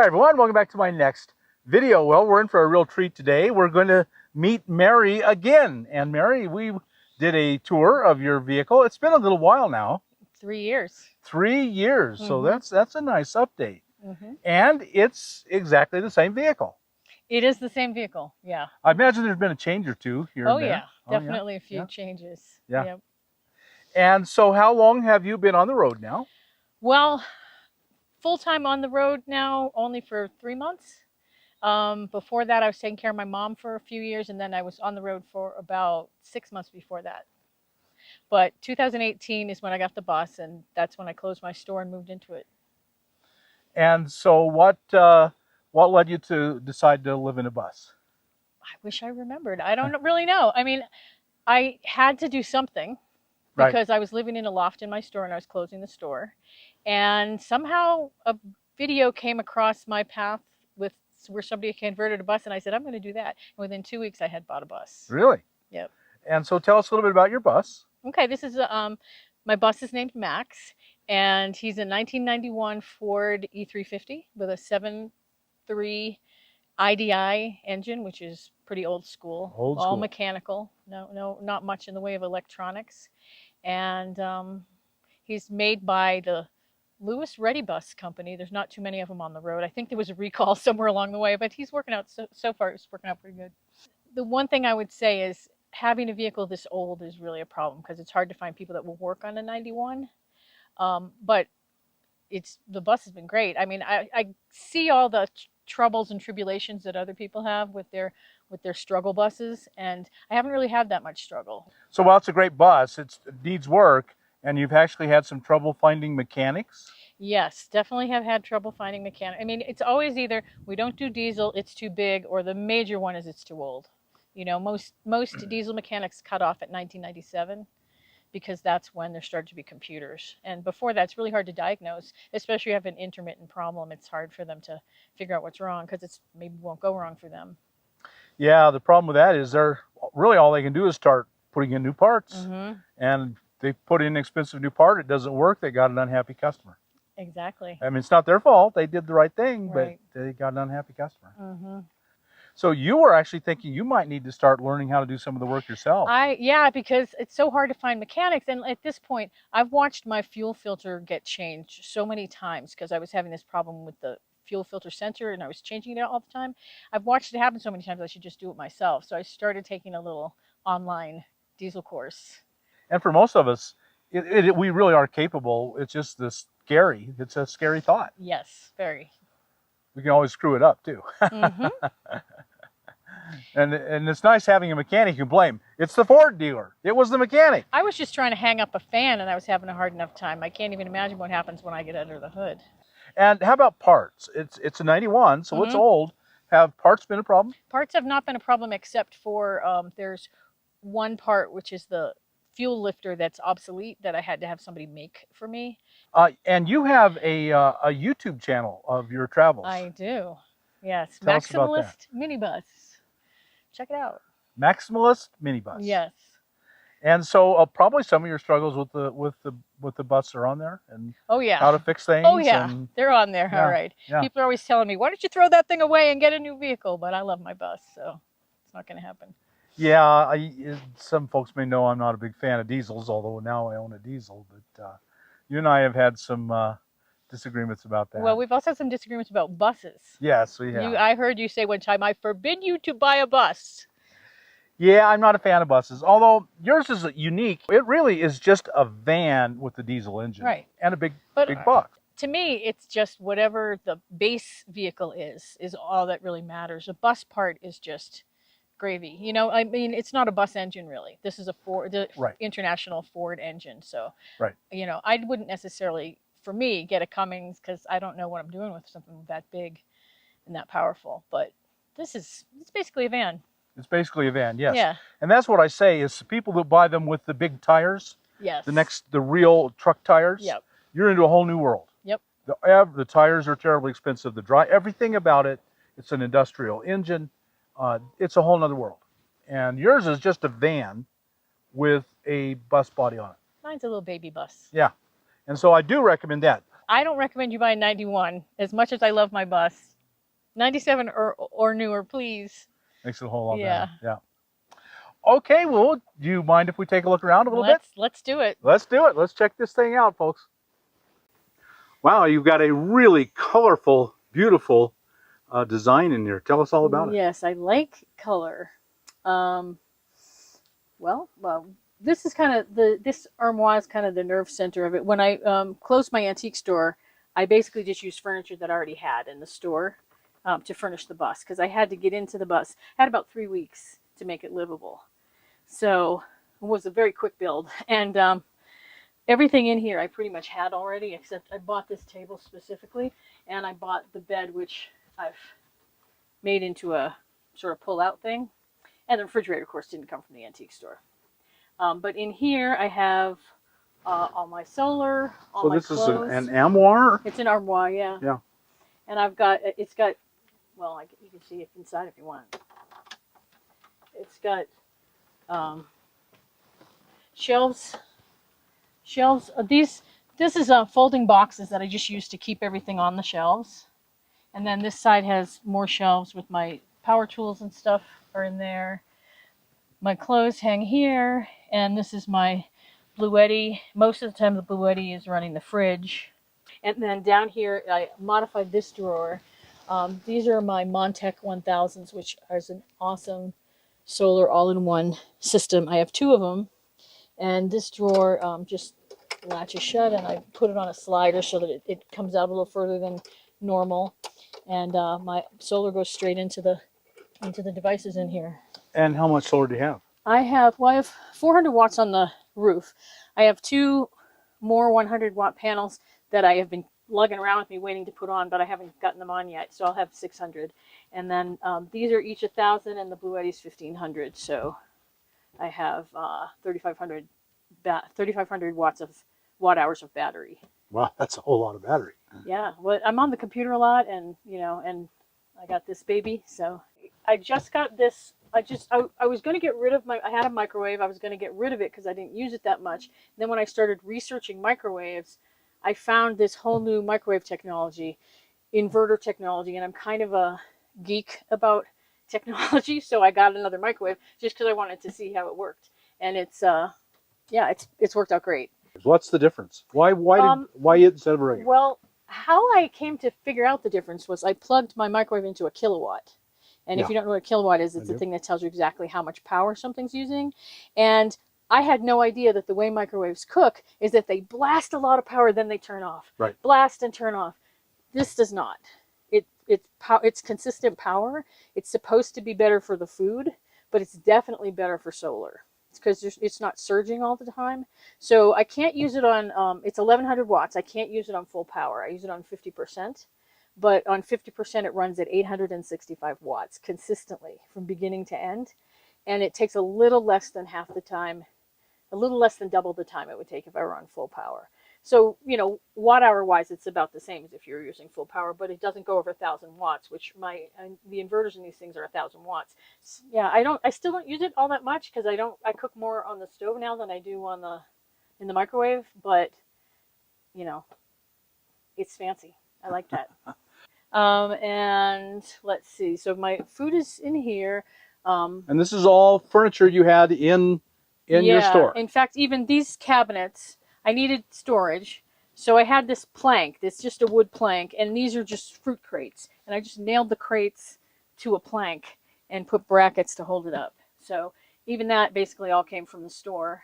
Hi everyone, welcome back to my next video. Well, we're in for a real treat today. We're going to meet Mary again. And Mary, we did a tour of your vehicle. It's been a little while now. 3 years. 3 years. So that's a nice update. Mm-hmm. And it's exactly the same vehicle. It is the same vehicle, yeah. I imagine there's been a change or two here and there. Yeah, definitely a few changes. Yeah. Yep. And so how long have you been on the road now? Well, full-time on the road now only for 3 months. Before that, I was taking care of my mom for a few years, and then I was on the road for about 6 months before that. But 2018 is when I got the bus, and that's when I closed my store and moved into it. And so what led you to decide to live in a bus? I wish I remembered. I don't really know. I mean, I had to do something because I was living in a loft in my store and I was closing the store. And somehow a video came across my path with where somebody converted a bus, and I said, I'm going to do that. And within 2 weeks, I had bought a bus. Really? Yep. And so tell us a little bit about your bus. Okay, this is my bus is named Max, and he's a 1991 Ford E350 with a 7.3 IDI engine, which is pretty old school. All mechanical. No, not much in the way of electronics. And he's made by the Lewis Ready Bus Company. There's not too many of them on the road. I think there was a recall somewhere along the way, but he's working out so far. It's working out pretty good. The one thing I would say is having a vehicle this old is really a problem because it's hard to find people that will work on a 91. But the bus has been great. I mean, I see all the troubles and tribulations that other people have with their struggle buses, and I haven't really had that much struggle. So while it's a great bus, it needs work, and you've actually had some trouble finding mechanics? Yes, definitely have had trouble finding mechanics. I mean, it's always either we don't do diesel, it's too big, or the major one is it's too old. You know, most diesel mechanics cut off at 1997 because that's when there started to be computers. And before that, it's really hard to diagnose, especially if you have an intermittent problem. It's hard for them to figure out what's wrong because it's maybe won't go wrong for them. Yeah, the problem with that is they're really all they can do is start putting in new parts. And they put in an expensive new part, it doesn't work, they got an unhappy customer. Exactly. I mean, it's not their fault. They did the right thing, but they got an unhappy customer. So you were actually thinking you might need to start learning how to do some of the work yourself. Yeah, because it's so hard to find mechanics. And at this point, I've watched my fuel filter get changed so many times because I was having this problem with the fuel filter sensor and I was changing it all the time. I've watched it happen so many times I should just do it myself. So I started taking a little online diesel course. And for most of us, we really are capable. It's just scary. It's a scary thought. Yes, very. We can always screw it up too. And it's nice having a mechanic you can blame. It's the Ford dealer. It was the mechanic. I was just trying to hang up a fan and I was having a hard enough time. I can't even imagine what happens when I get under the hood. And how about parts? It's a 91, so it's old. Have parts been a problem? Parts have not been a problem except for there's one part which is the fuel lifter that's obsolete that I had to have somebody make for me. And you have a YouTube channel of your travels. I do. Yes. Tell us about that. Maximalist Minibus. Check it out. Maximalist Minibus. Yes. And so probably some of your struggles with the bus are on there, and how to fix things. Oh yeah, they're on there. All right. Yeah. People are always telling me, "Why don't you throw that thing away and get a new vehicle?" But I love my bus, so it's not going to happen. Yeah, some folks may know I'm not a big fan of diesels, although now I own a diesel. But you and I have had some disagreements about that. Well, we've also had some disagreements about buses. Yes, we have. I heard you say one time, "I forbid you to buy a bus." Yeah, I'm not a fan of buses, although yours is unique. It really is just a van with a diesel engine and a big box. To me, it's just whatever the base vehicle is all that really matters. A bus part is just gravy. You know, I mean, it's not a bus engine really. This is a international Ford engine. So, you know, I wouldn't necessarily, for me, get a Cummins because I don't know what I'm doing with something that big and that powerful. But it's basically a van. It's basically a van, yes. Yeah. And that's what I say is people that buy them with the big tires, the real truck tires, you're into a whole new world. Yep. The tires are terribly expensive. Everything about it, it's an industrial engine. It's a whole nother world. And yours is just a van with a bus body on it. Mine's a little baby bus. Yeah. And so I do recommend that. I don't recommend you buy a 91. As much as I love my bus, 97 or newer, please. Makes it a whole lot Yeah. better. Yeah. Okay, well, do you mind if we take a look around a little bit? Let's do it. Let's do it. Let's check this thing out, folks. Wow, you've got a really colorful, beautiful design in here. Tell us all about it. Yes, I like color. Well, this is kind of this armoire is kind of the nerve center of it. When I closed my antique store, I basically just used furniture that I already had in the store to furnish the bus because I had to get into the bus. I had about 3 weeks to make it livable, so it was a very quick build. And everything in here I pretty much had already, except I bought this table specifically, and I bought the bed, which I've made into a sort of pull-out thing. And the refrigerator, of course, didn't come from the antique store. But in here, I have all my solar, all my clothes. So this is an armoire? It's an armoire, yeah. Yeah. And I've got, it's got, well, you can see it inside if you want. It's got shelves. This is folding boxes that I just use to keep everything on the shelves. And then this side has more shelves with my power tools and stuff are in there. My clothes hang here, and this is my Bluetti. Most of the time the Bluetti is running the fridge. And then down here I modified this drawer. These are my Montech 1000s, which is an awesome solar all-in-one system. I have 2 of them, and this drawer just latches shut, and I put it on a slider so that it comes out a little further than normal. And my solar goes straight into the devices in here. And how much solar do you have? I have 400 watts on the roof. I have 2 more 100 watt panels that I have been lugging around with me waiting to put on, but I haven't gotten them on yet, so I'll have 600. And then these are each 1,000, and the Bluetti's 1,500. So I have 3,500 watt hours of battery. Wow, that's a whole lot of battery. Yeah, well, I'm on the computer a lot, and and I got this baby, so I just got this. I was going to get rid of I had a microwave. I was going to get rid of it because I didn't use it that much. And then when I started researching microwaves, I found this whole new microwave technology, inverter technology, and I'm kind of a geek about technology, so I got another microwave just because I wanted to see how it worked. And it's worked out great. What's the difference? Why instead of a regular? Well, how I came to figure out the difference was I plugged my microwave into a kilowatt. And if you don't know what a kilowatt is, it's a thing that tells you exactly how much power something's using. And I had no idea that the way microwaves cook is that they blast a lot of power, then they turn off. Right. Blast and turn off. This does not. It's consistent power. It's supposed to be better for the food, but it's definitely better for solar. It's because it's not surging all the time. So I can't use it on, it's 1,100 watts. I can't use it on full power. I use it on 50%. But on 50%, it runs at 865 watts consistently from beginning to end. And it takes a little less than half the time, a little less than double the time it would take if I were on full power. So, watt hour wise, it's about the same as if you're using full power, but it doesn't go over 1,000 watts, which the inverters in these things are 1,000 watts. Yeah, I still don't use it all that much because I cook more on the stove now than I do in the microwave, but it's fancy. I like that. And let's see. So my food is in here. And this is all furniture you had in your store. In fact, even these cabinets, I needed storage. So I had this plank. It's just a wood plank. And these are just fruit crates. And I just nailed the crates to a plank and put brackets to hold it up. So even that basically all came from the store.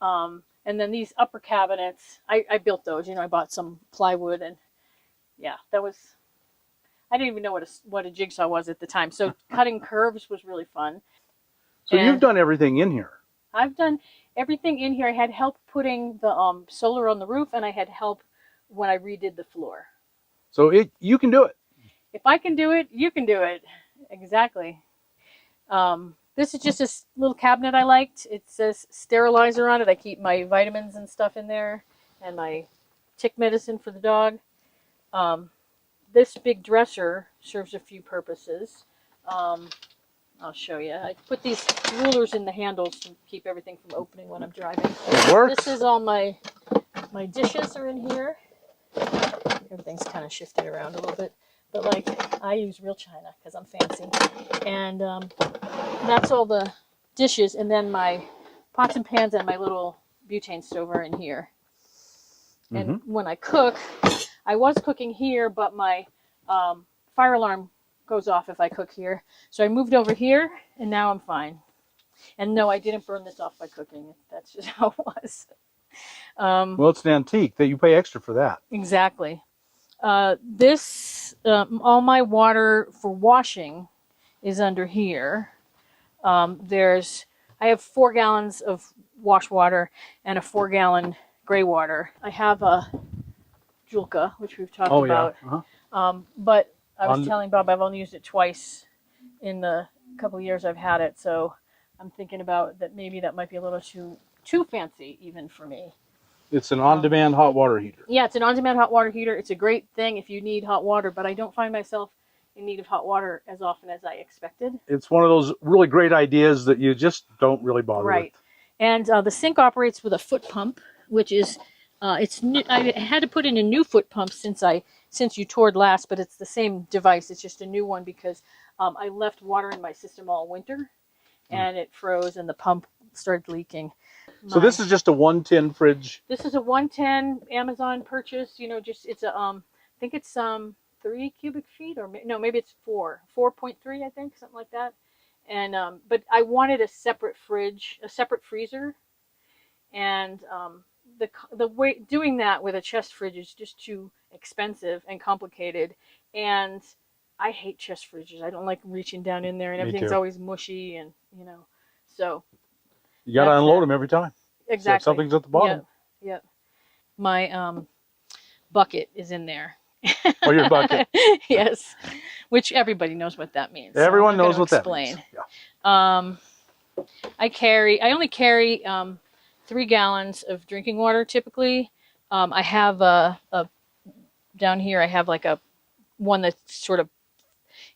And then these upper cabinets, I built those. I bought some plywood, and yeah, I didn't even know what a jigsaw was at the time. So cutting curves was really fun. So you've done everything in here. I've done everything in here. I had help putting the solar on the roof, and I had help when I redid the floor. So you can do it. If I can do it, you can do it. Exactly. This is just a little cabinet I liked. It says sterilizer on it. I keep my vitamins and stuff in there, and my tick medicine for the dog. This big dresser serves a few purposes. I'll show you. I put these rulers in the handles to keep everything from opening when I'm driving. It works. This is all my dishes are in here. Everything's kind of shifted around a little bit. but like I use real china because I'm fancy. And that's all the dishes, and then my pots and pans and my little butane stove are in here. And when I cook, I was cooking here, but my fire alarm goes off if I cook here. So I moved over here, and now I'm fine. And no, I didn't burn this off by cooking. That's just how it was. Well, it's an antique that you pay extra for that. Exactly. This, all my water for washing is under here. I have 4 gallons of wash water and a 4-gallon gray water. I have a Julka, which we've talked about. But I was telling Bob I've only used it twice in the couple years I've had it, so I'm thinking about that maybe that might be a little too fancy even for me. It's an on-demand hot water heater. Yeah, it's an on-demand hot water heater. It's a great thing if you need hot water, but I don't find myself in need of hot water as often as I expected. It's one of those really great ideas that you just don't really bother with. And the sink operates with a foot pump, which is it's new. I had to put in a new foot pump since you toured last, but it's the same device. It's just a new one because I left water in my system all winter, and it froze, and the pump started leaking. So this is just a 110 fridge. This is a 110 Amazon purchase. You know, just it's a I think it's 3 cubic feet, or no, maybe it's 4.3, I think, something like that. And but I wanted a separate fridge, a separate freezer, and the way doing that with a chest fridge is just too expensive and complicated. And I hate chest fridges. I don't like reaching down in there, and everything's always mushy, and so. You got to unload them every time. Exactly. So something's at the bottom. Yep. My bucket is in there. Oh, your bucket. Yes. Which everybody knows what that means. Everyone knows what that means. Yeah. I only carry 3 gallons of drinking water typically. I have a down here I have like a one that's sort of,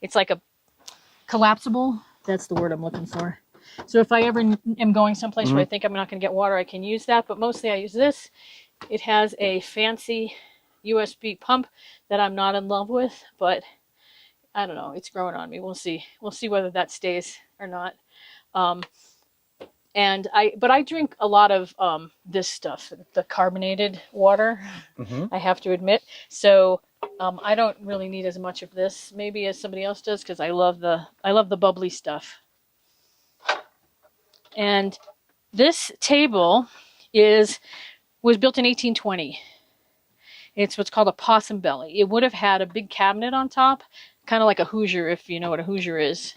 it's like a collapsible. That's the word I'm looking for. So if I ever am going someplace where I think I'm not going to get water, I can use that. But mostly I use this. It has a fancy USB pump that I'm not in love with, but I don't know. It's growing on me. We'll see. We'll see whether that stays or not. But I drink a lot of this stuff, the carbonated water. I have to admit. So I don't really need as much of this, maybe as somebody else does, because I love the bubbly stuff. And this table was built in 1820. It's what's called a possum belly. It would have had a big cabinet on top, kind of like a Hoosier, if you know what a Hoosier is.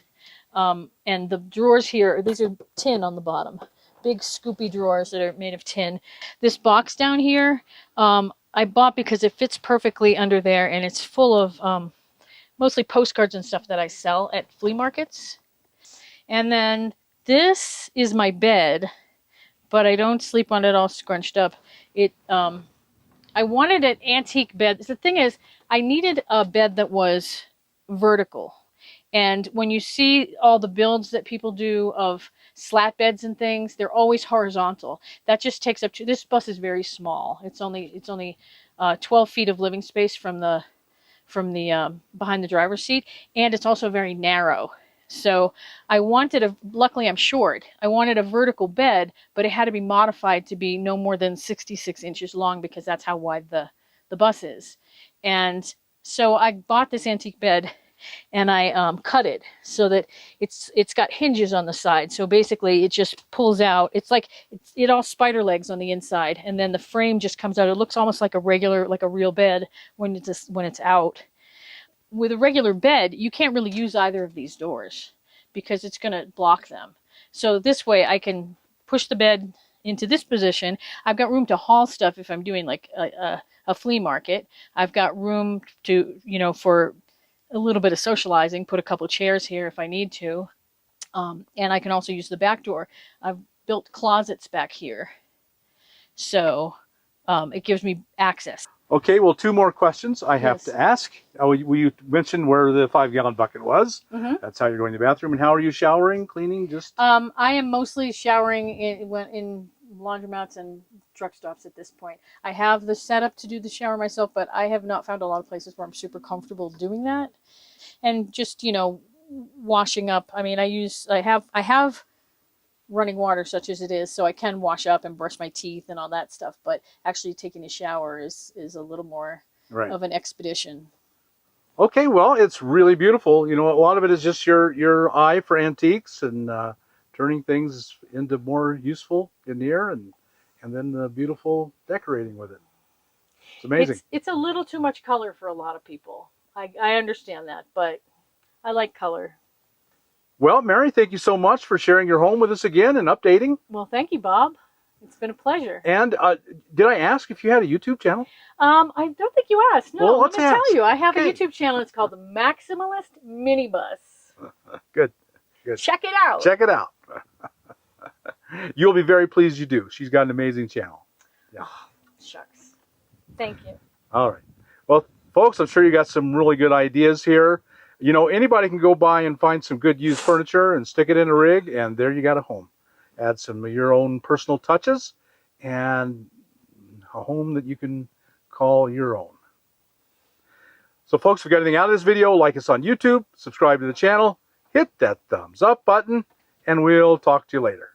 And the drawers here, these are tin on the bottom. Big scoopy drawers that are made of tin. This box down here, I bought because it fits perfectly under there, and it's full of mostly postcards and stuff that I sell at flea markets. And then this is my bed, but I don't sleep on it all scrunched up. I wanted an antique bed. The thing is, I needed a bed that was vertical. And when you see all the builds that people do of slat beds and things, they're always horizontal. That just takes up this bus is very small. It's only 12 feet of living space from the behind the driver's seat, and it's also very narrow. So I wanted luckily I'm short. I wanted a vertical bed, but it had to be modified to be no more than 66 inches long because that's how wide the bus is. And so I bought this antique bed, and I cut it so that it's got hinges on the side. So basically it just pulls out. It's like it all spider legs on the inside, and then the frame just comes out. It looks almost like a real bed when it's out. With a regular bed, you can't really use either of these doors because it's going to block them. So this way I can push the bed into this position. I've got room to haul stuff if I'm doing like a flea market. I've got room to, for a little bit of socializing, put a couple chairs here if I need to. And I can also use the back door. I've built closets back here. So it gives me access. Okay, well, 2 more questions I have to ask. You mentioned where the 5-gallon bucket was. That's how you're going to the bathroom. And how are you showering, cleaning? I am mostly showering in laundromats and truck stops at this point. I have the setup to do the shower myself, but I have not found a lot of places where I'm super comfortable doing that. And just, you know, washing up. I mean, I have running water such as it is, so I can wash up and brush my teeth and all that stuff, but actually taking a shower is a little more Right. of an expedition. Okay, well, it's really beautiful. You know, a lot of it is just your eye for antiques and turning things into more useful in here, and then the beautiful decorating with it. It's amazing. It's a little too much color for a lot of people. I understand that, but I like color. Well, Mary, thank you so much for sharing your home with us again and updating. Well, thank you, Bob. It's been a pleasure. And did I ask if you had a YouTube channel? I don't think you asked. No, Well, let me tell you. I have okay. a YouTube channel. It's called the Maximalist Minibus. Good. Good. Check it out. Check it out. You'll be very pleased you do. She's got an amazing channel. Yeah. Oh, shucks. Thank you. All right. Well, folks, I'm sure you got some really good ideas here. You know, anybody can go by and find some good used furniture and stick it in a rig, and there you got a home. Add some of your own personal touches, and a home that you can call your own. So, folks, if you got anything out of this video, like us on YouTube, subscribe to the channel, hit that thumbs up button, and we'll talk to you later.